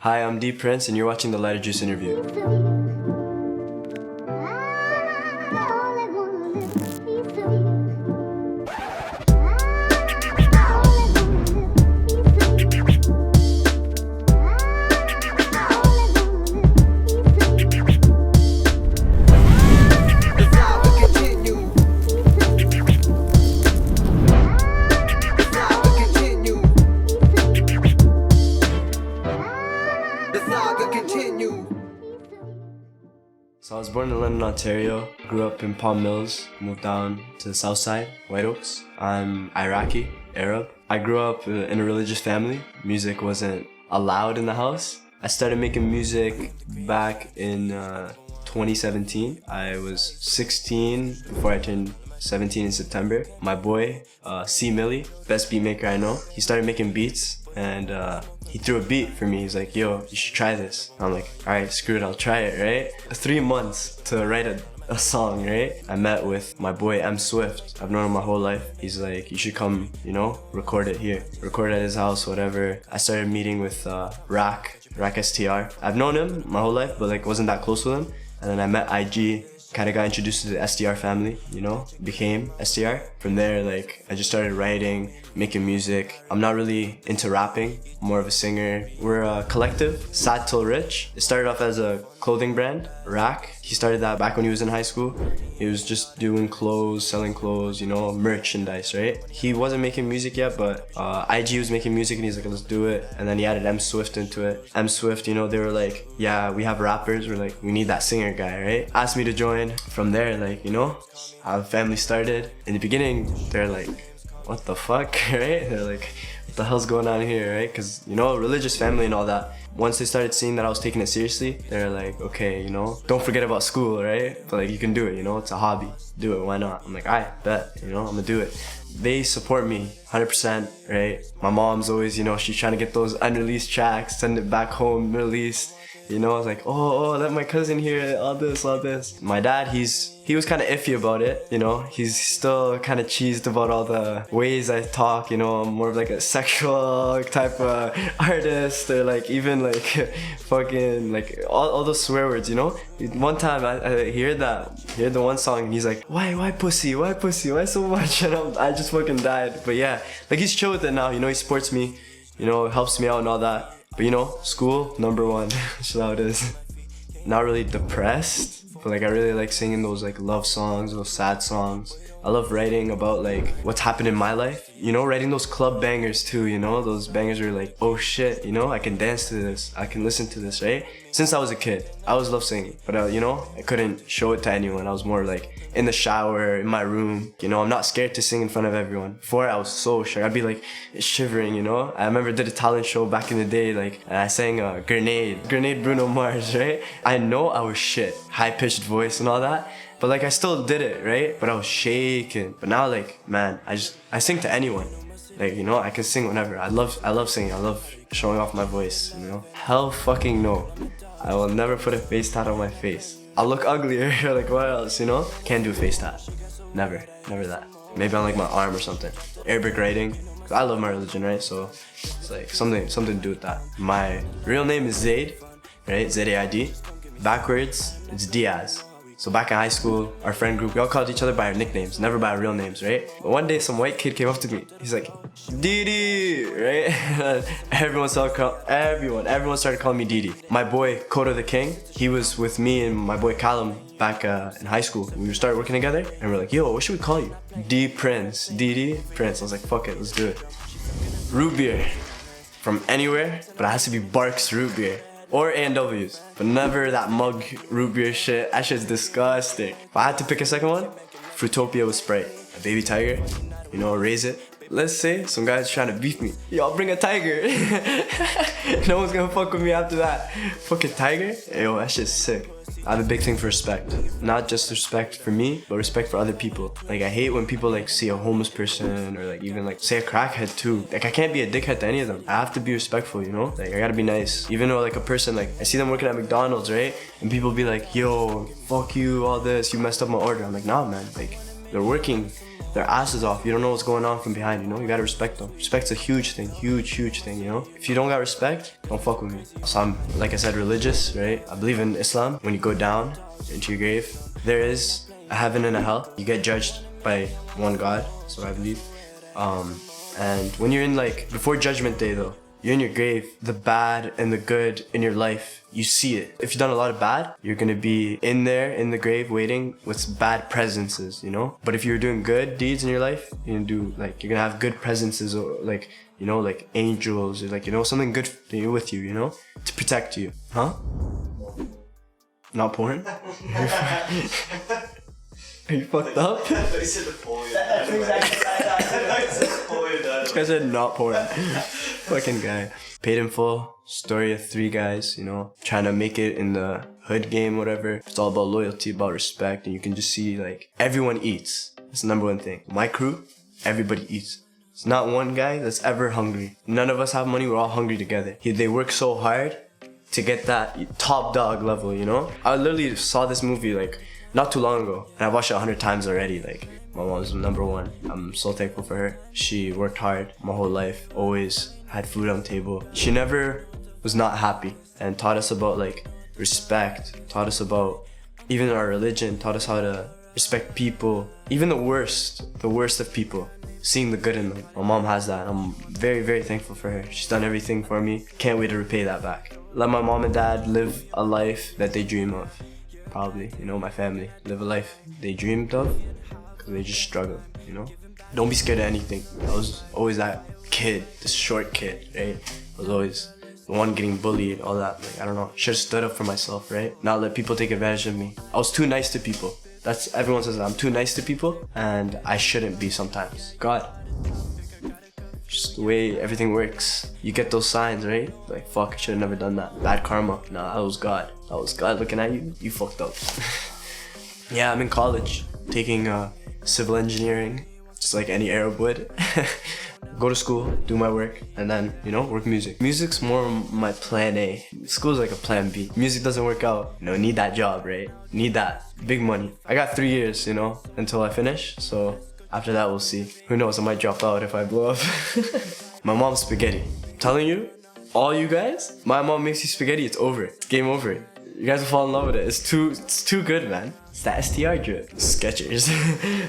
Hi, I'm D Prince and you're watching the Lighter Juice interview. So I was born in London, Ontario, grew up in Palm Mills, moved down to the south side, White Oaks. I'm Iraqi, Arab. I grew up in a religious family. Music wasn't allowed in the house. I started making music back in 2017. I was 16 before I turned 17 in September. My boy, C Millie, best beat maker I know, he started making beats and he threw a beat for me. He's like, yo, you should try this. I'm like, alright, screw it, I'll try it, right? 3 months to write a song, right? I met with my boy M Swift. I've known him my whole life. He's like, you should come, record it here. Record at his house, whatever. I started meeting with Rack STR. I've known him my whole life, but wasn't that close with him. And then I met IG, kind of got introduced to the STR family, became STR. From there, I just started writing, making music. I'm not really into rapping, more of a singer. We're a collective, Sad Till Rich. It started off as a clothing brand, Rack. He started that back when he was in high school. He was just doing clothes, selling clothes, merchandise, right? He wasn't making music yet, but IG was making music and he's like, let's do it. And then he added M Swift into it. M Swift, they were like, yeah, we have rappers. We're like, we need that singer guy, right? Asked me to join. From there, how the family started. In the beginning, they're like, what the fuck, right? They're like, what the hell's going on here, right? Because, religious family and all that. Once they started seeing that I was taking it seriously, they're like, okay, don't forget about school, right? But you can do it, it's a hobby. Do it, why not? I'm like, I bet, I'm gonna do it. They support me 100%, right? My mom's always, she's trying to get those unreleased tracks, send it back home, Middle East. I was like, oh, let my cousin hear all this. My dad, he was kind of iffy about it, He's still kind of cheesed about all the ways I talk, I'm more of a sexual type of artist, or fucking all those swear words, One time I heard the one song and he's like, why pussy, why so much? And I just fucking died. But yeah, he's chill with it now, he supports me, helps me out and all that. But school, number one. That's how it is. Not really depressed, but I really like singing those love songs, those sad songs. I love writing about what's happened in my life. Writing those club bangers too, those bangers where oh shit, I can dance to this, I can listen to this, right? Since I was a kid, I always loved singing, but I couldn't show it to anyone. I was more in the shower, in my room, I'm not scared to sing in front of everyone. Before I was so shy, I'd be shivering, I remember I did a talent show back in the day, and I sang Grenade Bruno Mars, right? I know I was shit, high-pitched voice and all that, but I still did it, right? But I was shaking. But now man, I sing to anyone. I can sing whenever. I love singing. I love showing off my voice, Hell fucking no. I will never put a face tat on my face. I'll look uglier, what else, Can't do a face tat. Never that. Maybe on my arm or something. Arabic writing. 'Cause I love my religion, right? So it's something to do with that. My real name is Zaid, right? Z-A-I-D. Backwards, it's Diaz. So back in high school, our friend group, we all called each other by our nicknames, never by our real names, right? But one day, some white kid came up to me. He's like, Didi, right? Everyone started calling me Didi. My boy, Kodo the King, he was with me and my boy Callum back in high school. We started working together, and we're like, yo, what should we call you? D Prince, Didi Prince. I was like, fuck it, let's do it. Root beer, from anywhere, but it has to be Barks root beer. Or A&W's, but never that mug root beer shit. That shit's disgusting. If I had to pick a second one, Fruitopia with Sprite. A baby tiger, raise it. Let's say some guy's trying to beef me. Yo, I'll bring a tiger. No one's gonna fuck with me after that. Fucking tiger? Yo, that shit's sick. I have a big thing for respect. Not just respect for me, but respect for other people. I hate when people see a homeless person or even say a crackhead too. I can't be a dickhead to any of them. I have to be respectful, I gotta be nice. Even though a person, I see them working at McDonald's, right? And people be like, yo, fuck you, all this, you messed up my order. I'm like, nah, man. They're working their asses off. You don't know what's going on from behind, you know? You gotta respect them. Respect's a huge thing, huge thing, you know? If you don't got respect, don't fuck with me. So I'm, like I said, religious, right? I believe in Islam. When you go down into your grave, there is a heaven and a hell. You get judged by one God, that's what I believe. And when you're in like, before judgment day though, you're in your grave, the bad and the good in your life, you see it. If you've done a lot of bad, you're gonna be in there in the grave waiting with bad presences, you know? But if you're doing good deeds in your life, you're gonna have good presences, or like, you know, like angels, or like, you know, something good with you, you know? To protect you. Huh? Not porn? Are you fucked up? This guy said not porn. Fucking guy. Paid in Full, story of 3 guys, you know, trying to make it in the hood game, whatever. It's all about loyalty, about respect, and you can just see like everyone eats. That's the number one thing. My crew, everybody eats. It's not one guy that's ever hungry. None of us have money, we're all hungry together. They work so hard to get that top dog level, you know? I literally saw this movie like not too long ago, and I watched it 100 times already. Like, my mom's number one. I'm so thankful for her. She worked hard my whole life, always had food on the table. She never was not happy, and taught us about like respect, taught us about even our religion, taught us how to respect people, even the worst of people, seeing the good in them. My mom has that. I'm very thankful for her. She's done everything for me. Can't wait to repay that back. Let my mom and dad live a life that they dream of. Probably, you know, my family live a life they dreamed of, because they just struggle, you know? Don't be scared of anything. I was always that kid, this short kid, right? I was always the one getting bullied, all that. Like, I don't know, should've stood up for myself, right? Not let people take advantage of me. I was too nice to people. Everyone says that I'm too nice to people, and I shouldn't be sometimes. God. Just the way everything works. You get those signs, right? Like, fuck, I should've never done that. Bad karma. Nah, that was God. That was God looking at you. You fucked up. Yeah, I'm in college, taking civil engineering, just like any Arab would. Go to school, do my work, and then, you know, work music. Music's more my plan A. School's like a plan B. Music doesn't work out, you know, need that job, right? Need that big money. I got 3 years, you know, until I finish, so after that we'll see. Who knows, I might drop out if I blow up. My mom's spaghetti. I'm telling you, all you guys, my mom makes you spaghetti, it's over. It's game over. You guys will fall in love with it. It's too good, man. It's that STR drip. Skechers.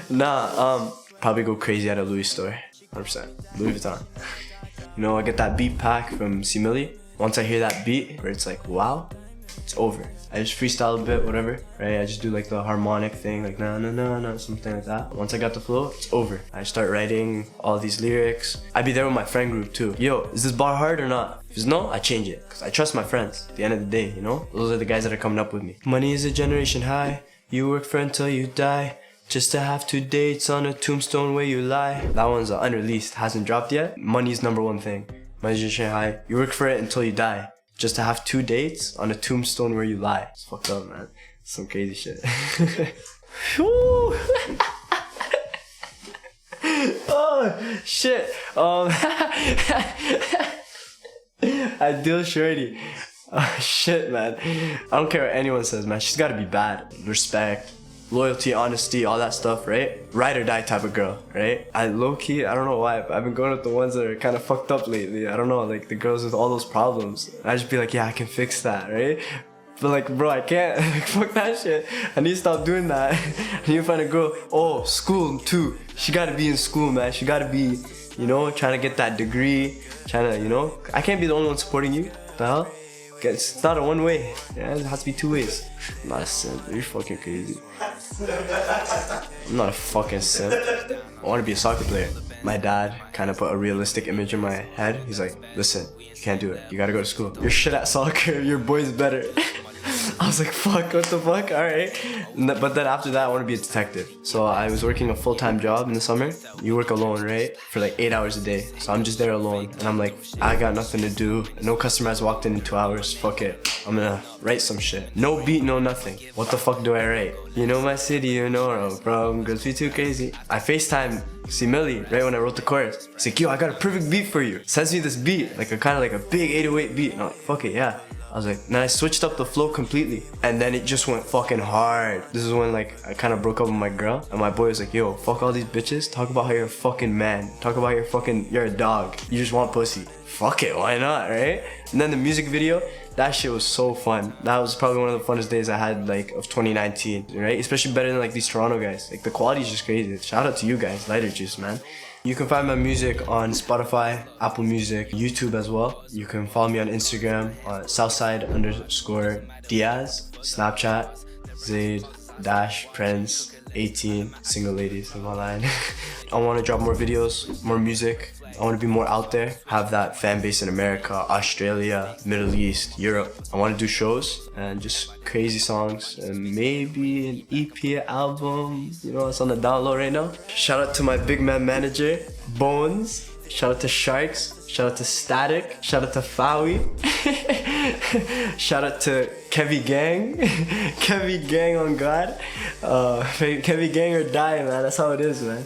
Nah, probably go crazy at a Louie store. 100%. Louis Vuitton. You know, I get that beat pack from Simili. Once I hear that beat, where it's like, wow, it's over. I just freestyle a bit, whatever, right? I just do like the harmonic thing, like na na na na, something like that. Once I got the flow, it's over. I start writing all these lyrics. I'd be there with my friend group too. Yo, is this bar hard or not? If it's no, I change it, because I trust my friends. At the end of the day, you know? Those are the guys that are coming up with me. Money is a generation high. You work for until you die. Just to have 2 dates on a tombstone where you lie. That one's unreleased, hasn't dropped yet. Money's number one thing. Money's just high. You work for it until you die. Just to have 2 dates on a tombstone where you lie. It's fucked up, man. Some crazy shit. Oh, shit. Ideal shorty. Oh, shit, man. I don't care what anyone says, man. She's gotta be bad. Respect. Loyalty, honesty, all that stuff, right? Ride or die type of girl, right? I low-key, I don't know why, but I've been going with the ones that are kind of fucked up lately. I don't know, like the girls with all those problems. I just be like, yeah, I can fix that, right? But like, bro, I can't. Like, fuck that shit. I need to stop doing that. I need to find a girl. Oh, school too. She gotta be in school, man. She gotta be, you know, trying to get that degree. Trying to, you know, I can't be the only one supporting you. What the hell? It's not a one way. Yeah, it has to be 2 ways. I'm not a simp. You're fucking crazy. I'm not a fucking simp. I want to be a soccer player. My dad kind of put a realistic image in my head. He's like, listen, you can't do it. You gotta go to school. You're shit at soccer. Your boy's better. I was like, fuck, what the fuck? Alright. But then after that, I want to be a detective. So I was working a full-time job in the summer. You work alone, right? For like 8 hours a day. So I'm just there alone. And I'm like, I got nothing to do. No customer has walked in 2 hours. Fuck it. I'm gonna write some shit. No beat, no nothing. What the fuck do I write? You know my city, you know no problem. Cause we too crazy. I FaceTime Simili right when I wrote the chorus. He's like, yo, I got a perfect beat for you. Sends me this beat. Like a kind of like a big 808 beat. And I'm like, fuck it, yeah. I was like, then I switched up the flow completely, and then it just went fucking hard. This is when like I kind of broke up with my girl, and my boy was like, yo, fuck all these bitches, talk about how you're a fucking man, talk about you're a dog, you just want pussy. Fuck it, why not, right? And then the music video, that shit was so fun. That was probably one of the funnest days I had like of 2019, right? Especially better than like these Toronto guys. Like the quality is just crazy. Shout out to you guys, Lighter Juice, man. You can find my music on Spotify, Apple Music, YouTube as well. You can follow me on Instagram on Southside_Diaz, Snapchat, Zaid-Prince18, single ladies in my line. I want to drop more videos, more music. I want to be more out there, have that fan base in America, Australia, Middle East, Europe. I want to do shows and just crazy songs and maybe an EP album, you know, it's on the down low right now. Shout out to my big man manager, Bones. Shout out to Sharks. Shout out to Static. Shout out to Fowie. Shout out to Kevy Gang. Kevy Gang on God. Kevy Gang or die, man. That's how it is, man.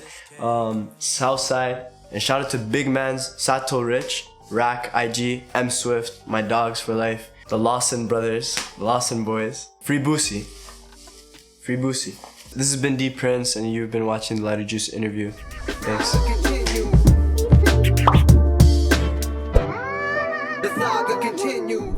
Southside. And shout out to big mans, Sato Rich, Rack, IG, M Swift, my dogs for life, the Lawson brothers, the Lawson boys. Free Boosie. Free Boosie. This has been D Prince, and you've been watching the Lighter Juice interview. Thanks. The saga continue.